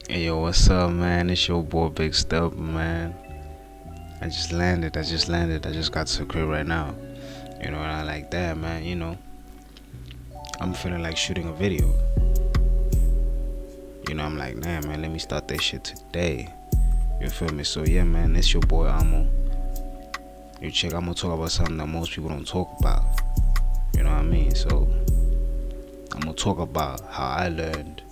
Hey yo, what's up, man? It's your boy Big Stub, man. I just got to the crib right now. And I like that, man. I'm feeling like shooting a video. I'm like, nah, man, let me start that shit today. You feel me? So, yeah, man, it's your boy Amo. I'm gonna talk about something that most people don't talk about. You know what I mean? So, I'm gonna talk about how I learned,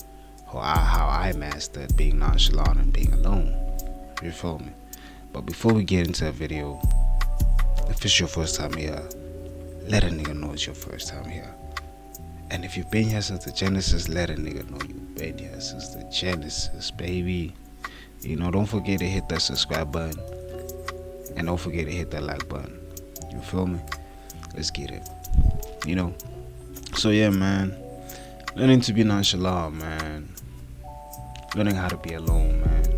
how I mastered being nonchalant and being alone. You feel me? But before we get into the video, if it's your first time here, let a nigga know it's your first time here. And if you've been here since the Genesis, let a nigga know you've been here since the Genesis, baby. Don't forget to hit that subscribe button. And don't forget to hit that like button. You feel me? Let's get it. So yeah, man. Learning to be nonchalant, man. Learning how to be alone, man.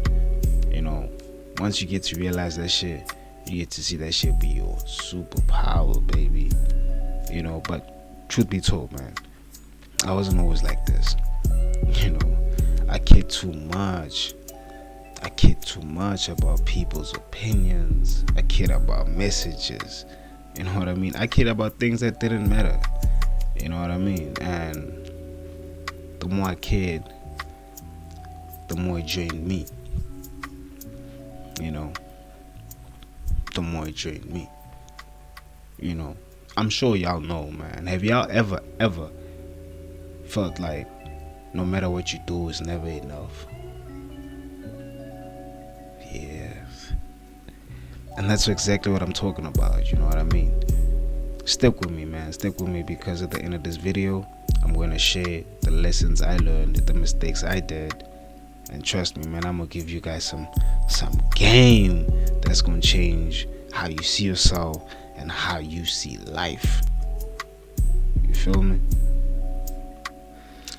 Once you get to realize that shit, you get to see that shit be your superpower, baby. But truth be told, man, I wasn't always like this. I cared too much. I cared too much about people's opinions. I cared about messages. You know what I mean? I cared about things that didn't matter. You know what I mean? And the more I cared, the more it drained me. The more it drained me. I'm sure y'all know, man. Have y'all ever felt like no matter what you do, it's never enough? Yes. And that's exactly what I'm talking about, you know what I mean? Stick with me, man. Stick with me, because at the end of this video, I'm going to share the lessons I learned, the mistakes I did. And trust me, man, I'm going to give you guys some game that's going to change how you see yourself and how you see life. You feel me?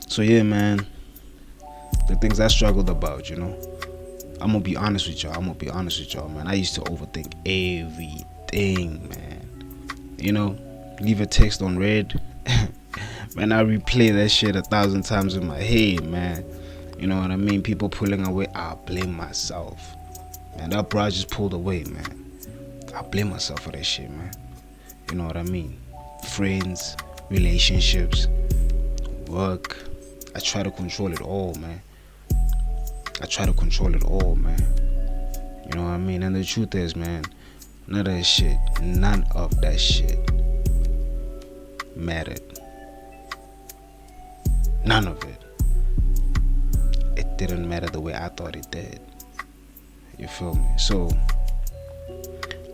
So yeah, man, the things I struggled about, I'm gonna be honest with y'all, man. I used to overthink everything, man. Leave a text on red. Man, I replay that shit 1,000 times in my head, man. You know what I mean? People pulling away, I blame myself. Man, that bro just pulled away, man. I blame myself for that shit, man. You know what I mean? Friends, relationships, work. I try to control it all, man. You know what I mean? And the truth is, man, none of that shit mattered. None of it. It didn't matter the way I thought it did. You feel me? So,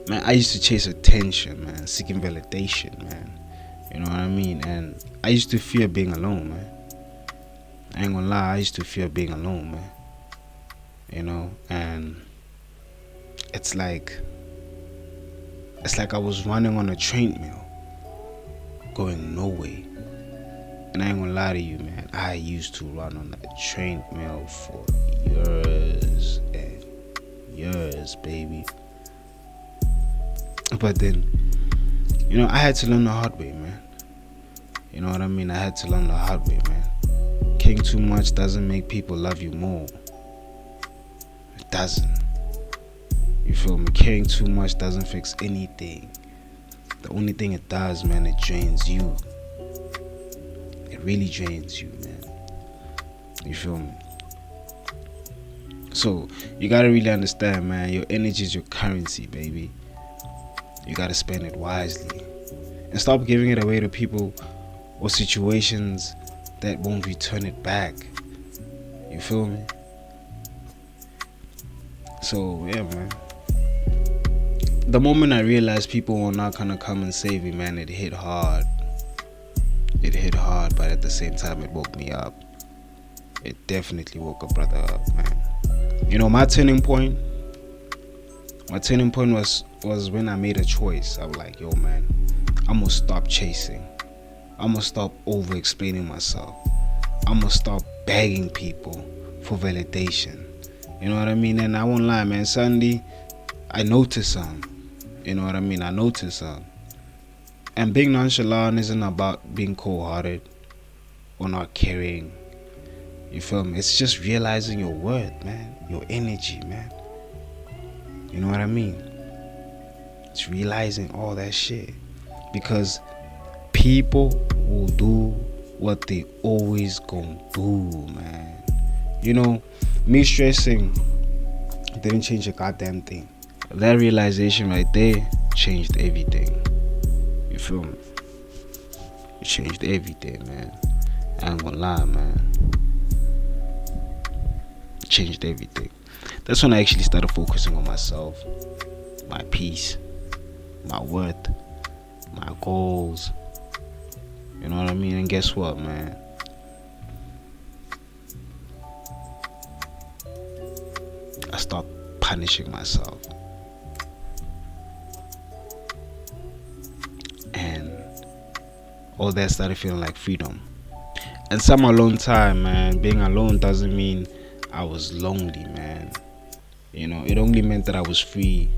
man, I used to chase attention, man, seeking validation, man. You know what I mean? And I used to fear being alone, man. I ain't gonna lie, I used to fear being alone, man. And it's like I was running on a treadmill, going nowhere. And I ain't gonna lie to you, man, I used to run on that treadmill for years and years, baby. But then, I had to learn the hard way, man. You know what I mean? I had to learn the hard way, man. Caring too much doesn't make people love you more. It doesn't. You feel me? Caring too much doesn't fix anything. The only thing it does, man, it drains you. It really drains you, man. You feel me? So, you gotta really understand, man, your energy is your currency, baby. You gotta spend it wisely. And stop giving it away to people or situations that won't return it back. You feel me? So, yeah, man. The moment I realized people were not gonna come and save me, man, it hit hard. But at the same time, it woke me up. It definitely woke a brother up, man. My turning point was when I made a choice. I was like, yo, man, I'm gonna stop chasing. I'm gonna stop over explaining myself. I'm gonna stop begging people for validation. You know what I mean? And I won't lie, man, suddenly I noticed something. You know what I mean? And being nonchalant isn't about being cold-hearted or not caring. You feel me? It's just realizing your worth, man. Your energy, man. You know what I mean? It's realizing all that shit. Because people will do what they always gonna do, man. You know, me stressing didn't change a goddamn thing. That realization right there changed everything. You feel me? It changed everything, man. I ain't gonna lie, man. It changed everything. That's when I actually started focusing on myself, my peace, my worth, my goals. You know what I mean? And guess what, man? I stopped punishing myself. And all that started feeling like freedom. And some alone time, man. Being alone doesn't mean I was lonely, man. You know, it only meant that I was free.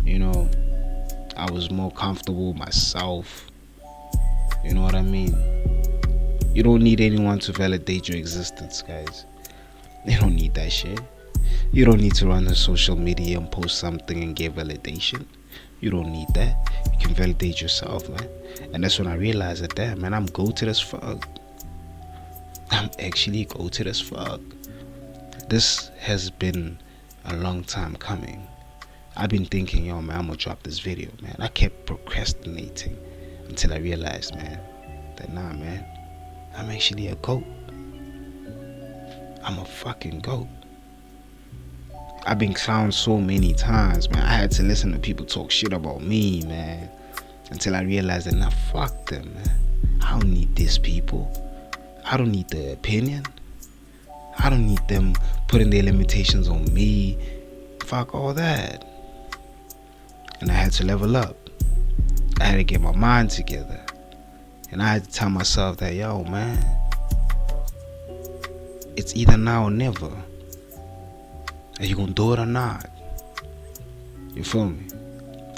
You know, I was more comfortable myself. You know what I mean? You don't need anyone to validate your existence, guys. You don't need that shit. You don't need to run on social media and post something and get validation. You don't need that. You can validate yourself, man. And that's when I realized that, damn, man, I'm goated as fuck. I'm actually goated as fuck. This has been a long time coming. I've been thinking, yo, man, I'm gonna drop this video, man. I kept procrastinating until I realized, man, that nah, man, I'm actually a goat. I'm a fucking goat. I've been clowned so many times, man. I had to listen to people talk shit about me, man, until I realized that, nah, fuck them, man. I don't need these people. I don't need their opinion. I don't need them putting their limitations on me. Fuck all that. And I had to level up. I had to get my mind together. And I had to tell myself that, yo, man, it's either now or never. Are you gonna do it or not? You feel me?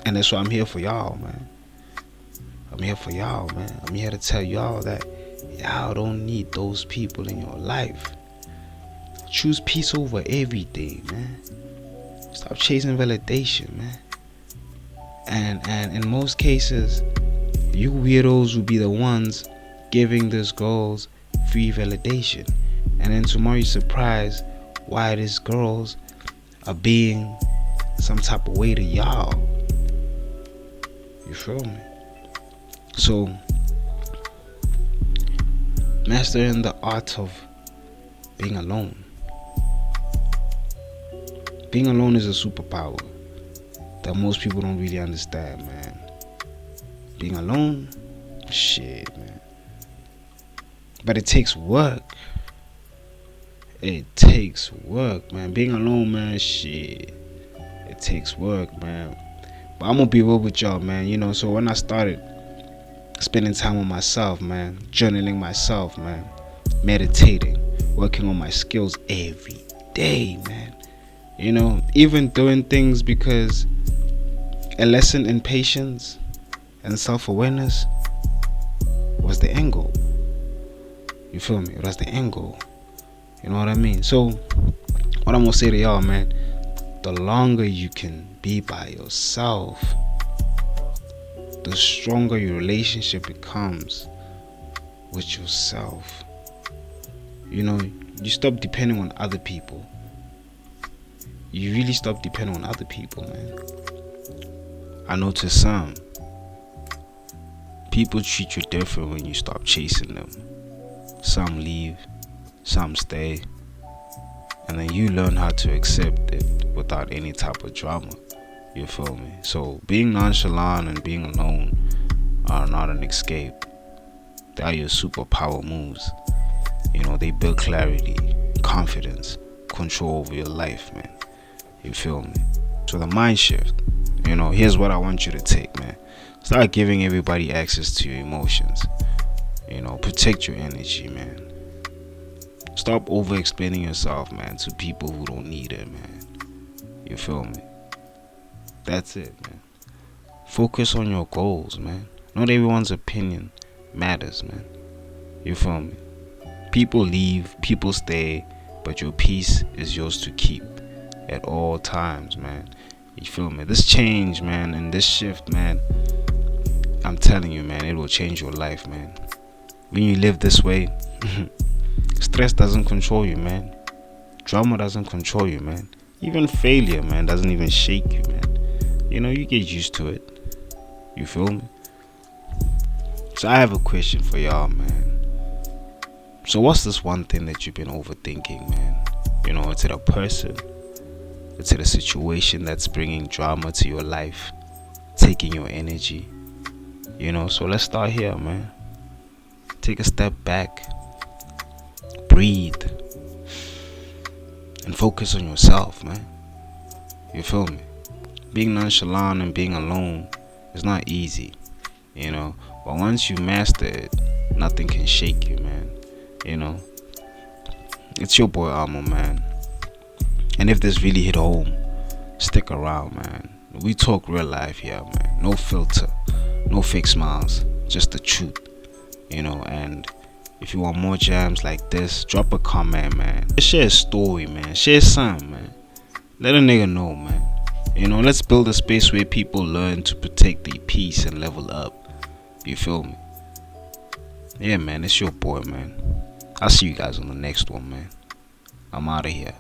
And that's why I'm here for y'all, man. I'm here for y'all, man. I'm here to tell y'all that y'all don't need those people in your life. Choose peace over everything, man. Stop chasing validation, man. And in most cases, you weirdos will be the ones giving these girls free validation. And then tomorrow you're surprised why these girls are being some type of way to y'all. You feel me? So, mastering the art of being alone. Being alone is a superpower that most people don't really understand, man. Being alone, shit, man. But it takes work. It takes work, man. Being alone, man, shit. It takes work, man. But I'm gonna be real with y'all, man. You know, so when I started spending time with myself, man, journaling myself, man, meditating, working on my skills every day, man. You know, even doing things because a lesson in patience and self-awareness was the end goal. You feel me? It was the end goal. You know what I mean? So, what I'm gonna say to y'all, man, the longer you can be by yourself, the stronger your relationship becomes with yourself. You know, you stop depending on other people. You really stop depending on other people, man. I know to some, people treat you different when you stop chasing them. Some leave, some stay, and then you learn how to accept it without any type of drama. You feel me? So being nonchalant and being alone are not an escape. They are your superpower moves. You know, they build clarity, confidence, control over your life, man. You feel me? So the mind shift, you know, here's what I want you to take, man. Start giving everybody access to your emotions. You know, protect your energy, man. Stop over explaining yourself, man, to people who don't need it, man. You feel me? That's it, man. Focus on your goals, man. Not everyone's opinion matters, man. You feel me? People leave, people stay, but your peace is yours to keep at all times, man. You feel me? This change, man, and this shift, man, I'm telling you, man, it will change your life, man. When you live this way, stress doesn't control you, man. Drama doesn't control you, man. Even failure, man, doesn't even shake you, man. You know, you get used to it. You feel me? So I have a question for y'all, man. So what's this one thing that you've been overthinking, man? You know, is it a person? Is it a situation that's bringing drama to your life, taking your energy? You know, so let's start here, man. Take a step back, breathe, and focus on yourself, man. You feel me? Being nonchalant and being alone is not easy, you know, but once you master it, nothing can shake you, man. You know, it's your boy Amo, man. And if this really hit home, stick around, man. We talk real life here, man. No filter, no fake smiles, just the truth, you know. And if you want more jams like this, drop a comment, man. Share a story, man. Share something, man. Let a nigga know, man. You know, let's build a space where people learn to protect their peace and level up. You feel me? Yeah, man, it's your boy, man. I'll see you guys on the next one, man. I'm out of here.